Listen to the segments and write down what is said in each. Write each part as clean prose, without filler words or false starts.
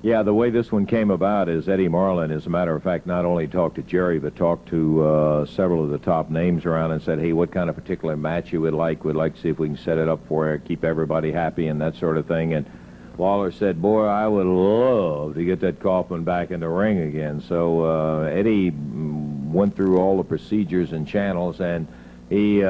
Yeah, the way this one came about is Eddie Marlin, as a matter of fact, not only talked to Jerry, but talked to several of the top names around and said, hey, what kind of particular match you would like? We'd like to see if we can set it up for you, keep everybody happy and that sort of thing. And Lawler said, boy, I would love to get that Kaufman back in the ring again. So Eddie went through all the procedures and channels, and he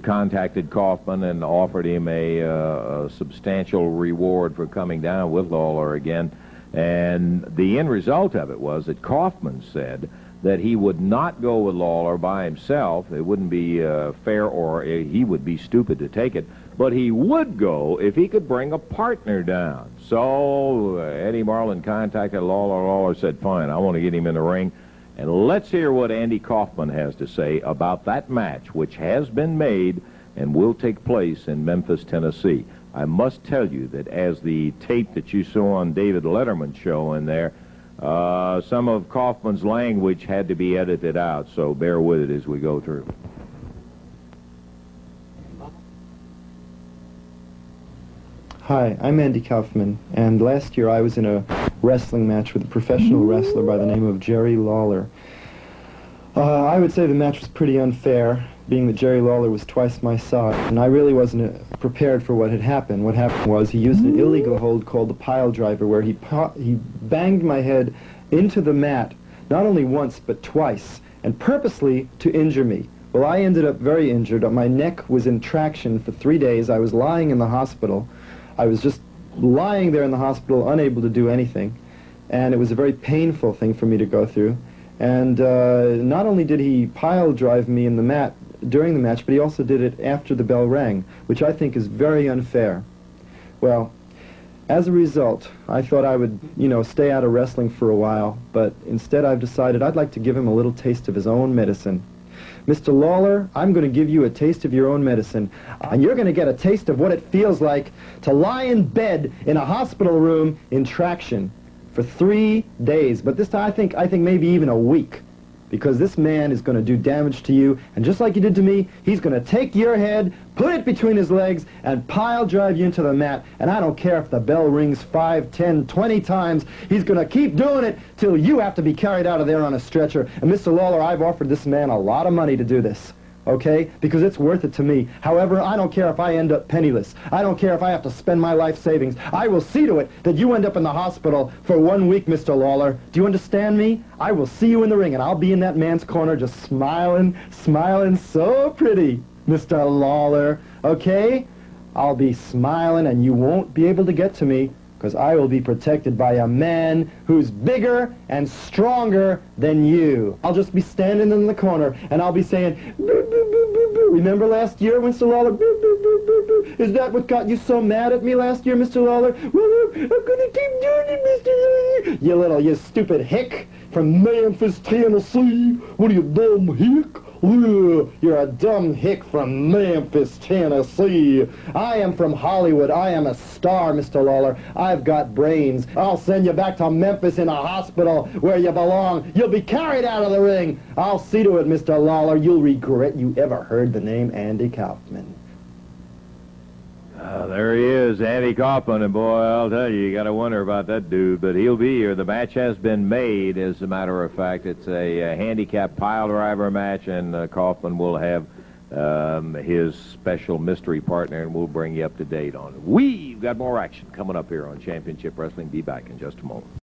contacted Kaufman and offered him a substantial reward for coming down with Lawler again. And the end result of it was that Kaufman said that he would not go with Lawler by himself. It wouldn't be fair, or he would be stupid to take it. But he would go if he could bring a partner down. So Eddie Marlin contacted Lawler. Lawler said, fine, I want to get him in the ring. And let's hear what Andy Kaufman has to say about that match, which has been made and will take place in Memphis, Tennessee. I must tell you that as the tape that you saw on David Letterman's show in there, some of Kaufman's language had to be edited out, so bear with it as we go through. Hi, I'm Andy Kaufman, and last year I was in a wrestling match with a professional wrestler by the name of Jerry Lawler. I would say the match was pretty unfair, being that Jerry Lawler was twice my size, and I really wasn't prepared for what had happened. What happened was he used an illegal hold called the pile driver, where he banged my head into the mat, not only once but twice, and purposely to injure me. Well, I ended up very injured. My neck was in traction for 3 days. I was lying in the hospital. I was just lying there in the hospital, unable to do anything, and it was a very painful thing for me to go through. And not only did he pile drive me in the mat during the match, but he also did it after the bell rang, which I think is very unfair. Well, as a result, I thought I would, stay out of wrestling for a while, but instead I've decided I'd like to give him a little taste of his own medicine. Mr. Lawler, I'm going to give you a taste of your own medicine, and you're going to get a taste of what it feels like to lie in bed in a hospital room in traction for 3 days. But this time I think maybe even a week, because this man is going to do damage to you, and just like he did to me, he's going to take your head, put it between his legs, and pile drive you into the mat. And I don't care if the bell rings 5, 10, 20 times, he's going to keep doing it till you have to be carried out of there on a stretcher. And Mr. Lawler, I've offered this man a lot of money to do this, okay? Because it's worth it to me. However, I don't care if I end up penniless. I don't care if I have to spend my life savings. I will see to it that you end up in the hospital for 1 week, Mr. Lawler. Do you understand me? I will see you in the ring, and I'll be in that man's corner just smiling, smiling so pretty, Mr. Lawler, okay? I'll be smiling, and you won't be able to get to me, because I will be protected by a man who's bigger and stronger than you. I'll just be standing in the corner, and I'll be saying, boo, boo, boo, boo, boo. Remember last year, Mr. Lawler? Boo, boo, boo, boo, boo. Is that what got you so mad at me last year, Mr. Lawler? Well, I'm gonna keep doing it, Mr. Lawler. You stupid hick from Memphis, Tennessee. What are you, dumb hick? You're a dumb hick from Memphis, Tennessee. I am from Hollywood. I am a star, Mr. Lawler. I've got brains. I'll send you back to Memphis in a hospital where you belong. You'll be carried out of the ring. I'll see to it, Mr. Lawler. You'll regret you ever heard the name Andy Kaufman. There he is, Andy Kaufman, and boy, I'll tell you got to wonder about that dude, but he'll be here. The match has been made, as a matter of fact. It's a handicap pile driver match, and Kaufman will have his special mystery partner, and we'll bring you up to date on it. We've got more action coming up here on Championship Wrestling. Be back in just a moment.